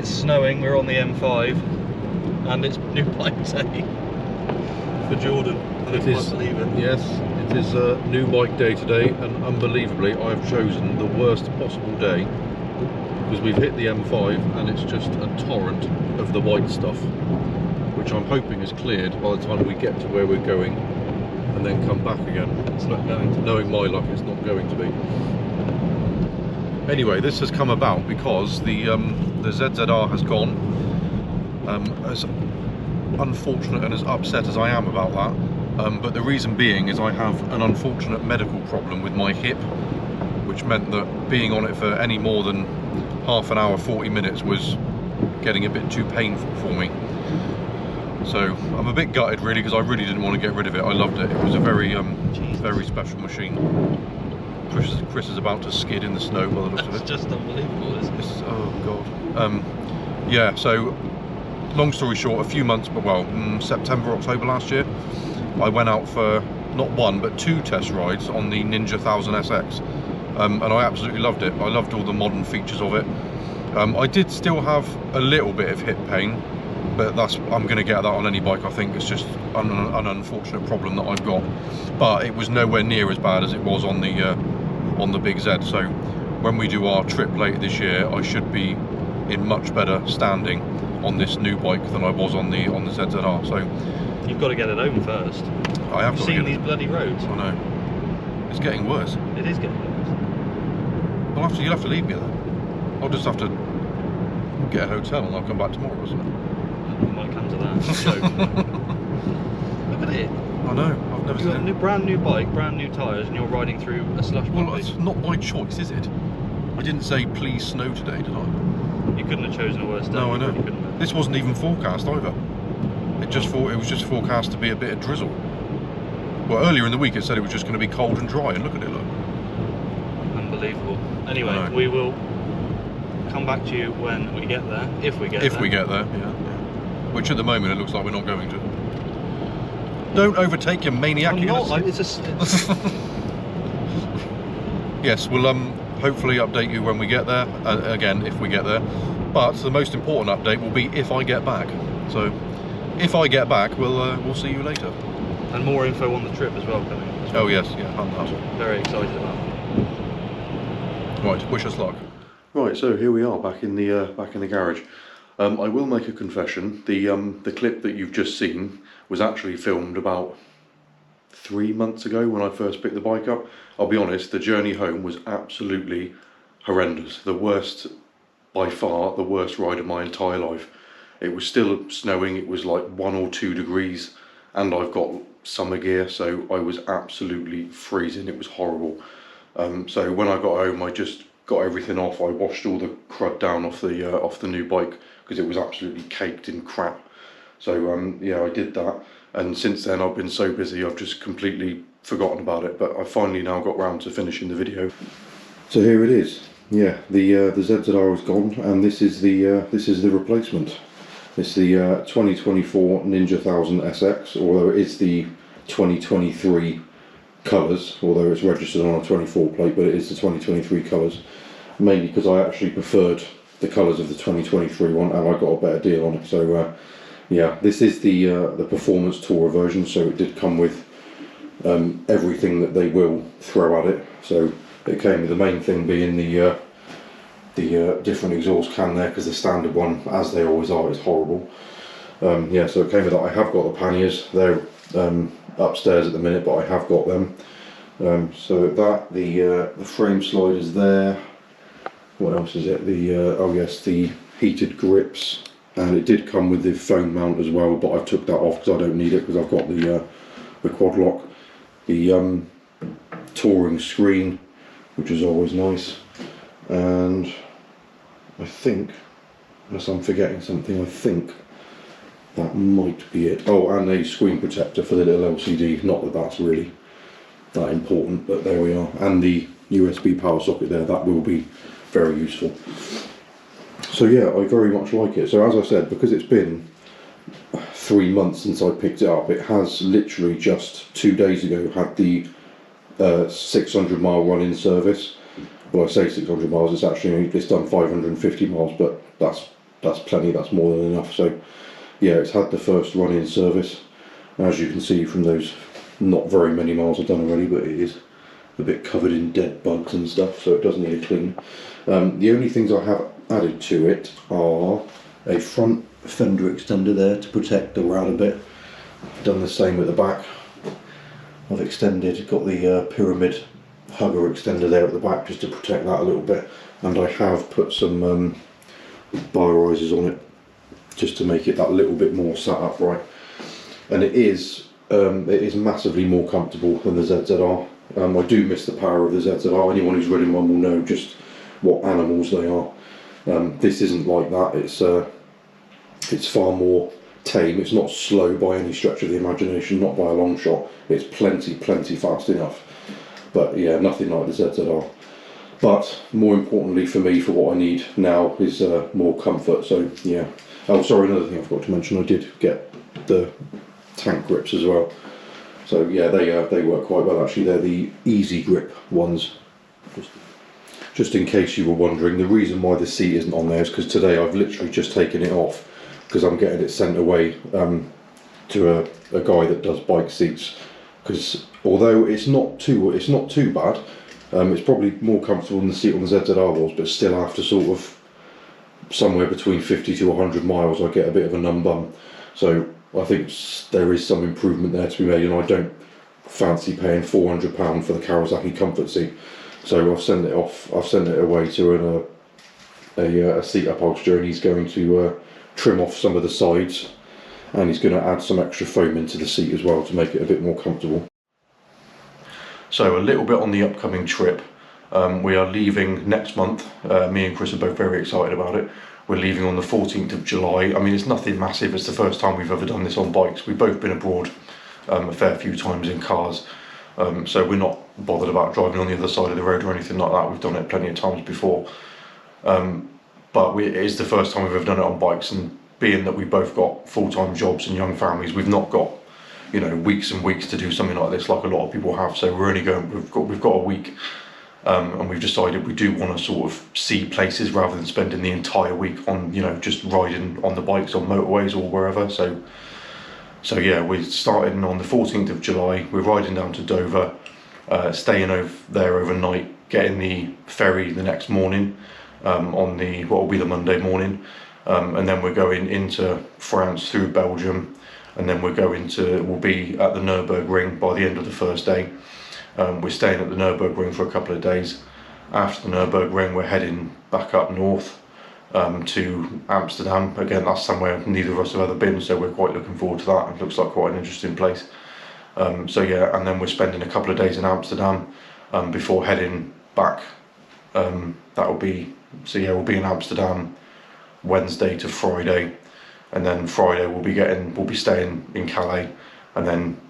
It's snowing, we're on the M5, and it's new bike day for Jordan. I don't quite believe it. Yes, it is a new bike day today, and unbelievably I have chosen the worst possible day because we've hit the M5 and it's just a torrent of the white stuff, which I'm hoping is cleared by the time we get to where we're going and then come back again. It's not going to. Knowing my luck, it's not going to be. Anyway, this has come about because the ZZR has gone. As unfortunate and as upset as I am about that, but the reason being is I have an unfortunate medical problem with my hip, which meant that being on it for any more than half an hour, 40 minutes was getting a bit too painful for me. So I'm a bit gutted really, because I really didn't want to get rid of it. I loved it. It was a very very special machine. Chris is about to skid in the snow by the looks of it. It's just unbelievable, isn't it? Oh god. Yeah, so long story short, a few months, but well, September, October last year, I went out for not one but 2 test rides on the Ninja1000 SX, and I absolutely loved it. I loved all the modern features of it. I did still have a little bit of hip pain, but I'm going to get that on any bike. I think it's just an unfortunate problem that I've got, but it was nowhere near as bad as it was on the Big Z. So when we do our trip later this year, I should be in much better standing on this new bike than I was on the ZZR. So you've got to get it home first. I have. You've seen these bloody roads. I know. It's getting worse. It is getting worse. You'll have to leave me there. I'll just have to get a hotel and I'll come back tomorrow, isn't it? It might come to that. So, look at it. I know. I've never seen a brand new bike, brand new tyres, and you're riding through a slush puddle. Well, it's not my choice, is it? I didn't say please snow today, did I? You couldn't have chosen a worse day. No, I know. Really This wasn't even forecast either. It was just forecast to be a bit of drizzle. Well, earlier in the week it said it was just going to be cold and dry, and look at it, look. Unbelievable. Anyway, we will come back to you when we get there, if we get there. If we get there, yeah. Which at the moment it looks like we're not going to. Don't overtake, you maniac. I'm not, it's just... Yes, we'll hopefully update you when we get there, again, if we get there. But the most important update will be if I get back. So, if I get back, we'll see you later. And more info on the trip as well coming. Oh yes, yeah, and that. Very excited about it. Right, wish us luck. Right, so here we are back in the garage. I will make a confession. The clip that you've just seen was actually filmed about 3 months ago when I first picked the bike up. I'll be honest, the journey home was absolutely horrendous. The worst, by far, the worst ride of my entire life. It was still snowing, it was like 1 or 2 degrees, and I've got summer gear, so I was absolutely freezing. It was horrible. So when I got home, I just got everything off. I washed all the crud down off the new bike because it was absolutely caked in crap. So yeah, I did that, and since then I've been so busy I've just completely forgotten about it. But I finally now got round to finishing the video. So here it is. Yeah, the ZZR was gone, and this is the replacement. It's the 2024 Ninja1000 SX, although it is the 2023 colours, although it's registered on a 24 plate, but it is the 2023 colours, mainly because I actually preferred the colours of the 2023 one and I got a better deal on it. So yeah, this is the performance tourer version, so it did come with everything that they will throw at it. So it came with the main thing being the different exhaust can there, because the standard one, as they always are, is horrible. Yeah, so it came with that. I have got the panniers. They're upstairs at the minute, but I have got them. So that the frame sliders there. What else is it? Oh yes, the heated grips, and it did come with the foam mount as well, but I took that off because I don't need it because I've got the quad lock. The touring screen, which is always nice, and I think, unless I'm forgetting something, I think that might be it. Oh, and a screen protector for the little LCD. Not that that's really that important, but there we are. And the USB power socket there, that will be very useful. So yeah, I very much like it. So as I said, because it's been 3 months since I picked it up, it has literally just 2 days ago had the 600 mile run in service. Well, I say 600 miles, it's actually, it's done 550 miles, but that's that's plenty, that's more than enough. So yeah, it's had the first run-in service. As you can see from those not very many miles I've done already, but it is a bit covered in dead bugs and stuff, so it does need a clean. The only things I have added to it are a front fender extender there to protect the rad a bit. I've done the same at the back. I've extended, got the pyramid hugger extender there at the back just to protect that a little bit, and I have put some bar risers on it just to make it that little bit more sat upright. And it is massively more comfortable than the ZZR. I do miss the power of the ZZR. Anyone who's ridden one will know just what animals they are. This isn't like that. It's far more tame. It's not slow by any stretch of the imagination, not by a long shot. It's plenty fast enough. But yeah, nothing like the ZZR. But more importantly for me, for what I need now, is more comfort. So yeah. Oh, sorry, another thing I forgot to mention. I did get the tank grips as well. So yeah, they work quite well actually. They're the easy grip ones. Just in case you were wondering, the reason why the seat isn't on there is because today I've literally just taken it off because I'm getting it sent away to a guy that does bike seats. Because although it's not too bad, it's probably more comfortable than the seat on the ZZR was, but still after sort of somewhere between 50 to 100 miles I get a bit of a numb bum. So I think there is some improvement there to be made, and I don't fancy paying £400 for the Kawasaki comfort seat. So I've sent it off. I've sent it away to a seat upholsterer, and he's going to trim off some of the sides, and he's going to add some extra foam into the seat as well to make it a bit more comfortable. So a little bit on the upcoming trip. We are leaving next month. Me and Chris are both very excited about it. We're leaving on the 14th of July. I mean, it's nothing massive. It's the first time we've ever done this on bikes. We've both been abroad a fair few times in cars. So we're not bothered about driving on the other side of the road or anything like that. We've done it plenty of times before. But it is the first time we've ever done it on bikes, and being that we've both got full-time jobs and young families, we've not got, you know, weeks and weeks to do something like this like a lot of people have. So we're only going, we've got a week. And we've decided we do want to sort of see places rather than spending the entire week on, you know, just riding on the bikes on motorways or wherever. So yeah, we're starting on the 14th of July. We're riding down to Dover, staying over there overnight, getting the ferry the next morning on what will be the Monday morning, and then we're going into France through Belgium, and then we'll be at the Nürburgring by the end of the first day. We're staying at the Nürburgring for a couple of days. After the Nürburgring, we're heading back up north to Amsterdam. Again, that's somewhere neither of us have ever been, so we're quite looking forward to that. It looks like quite an interesting place. So yeah, and then we're spending a couple of days in Amsterdam before heading back. We'll be in Amsterdam Wednesday to Friday, and then Friday we'll be staying in Calais, and then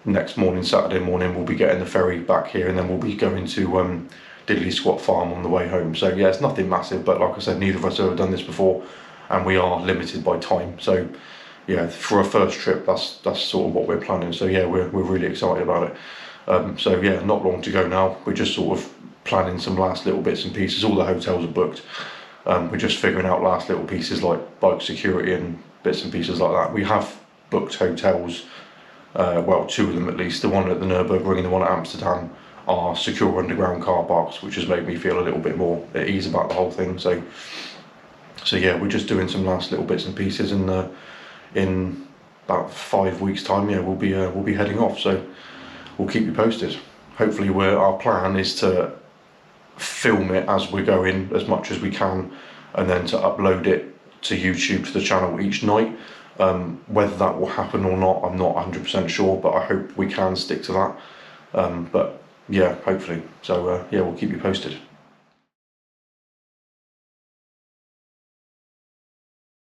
next morning, Saturday morning, we'll be getting the ferry back here, and then we'll be going to Diddley Squat Farm on the way home. So yeah, it's nothing massive, but like I said, neither of us have ever done this before, and we are limited by time. So yeah, for a first trip, that's sort of what we're planning. So yeah, we're really excited about it. So yeah, not long to go now. We're just sort of planning some last little bits and pieces. All the hotels are booked. We're just figuring out last little pieces like bike security and bits and pieces like that. We have booked hotels. Well, two of them at least. The one at the Nürburgring and the one at Amsterdam are secure underground car parks, which has made me feel a little bit more at ease about the whole thing. So yeah, we're just doing some last little bits and pieces, and in about 5 weeks' time, yeah, we'll be heading off. So we'll keep you posted. Hopefully, our plan is to film it as we're going as much as we can, and then to upload it to YouTube, to the channel each night. Whether that will happen or not, I'm not 100% sure, but I hope we can stick to that. But yeah, hopefully. So yeah, we'll keep you posted.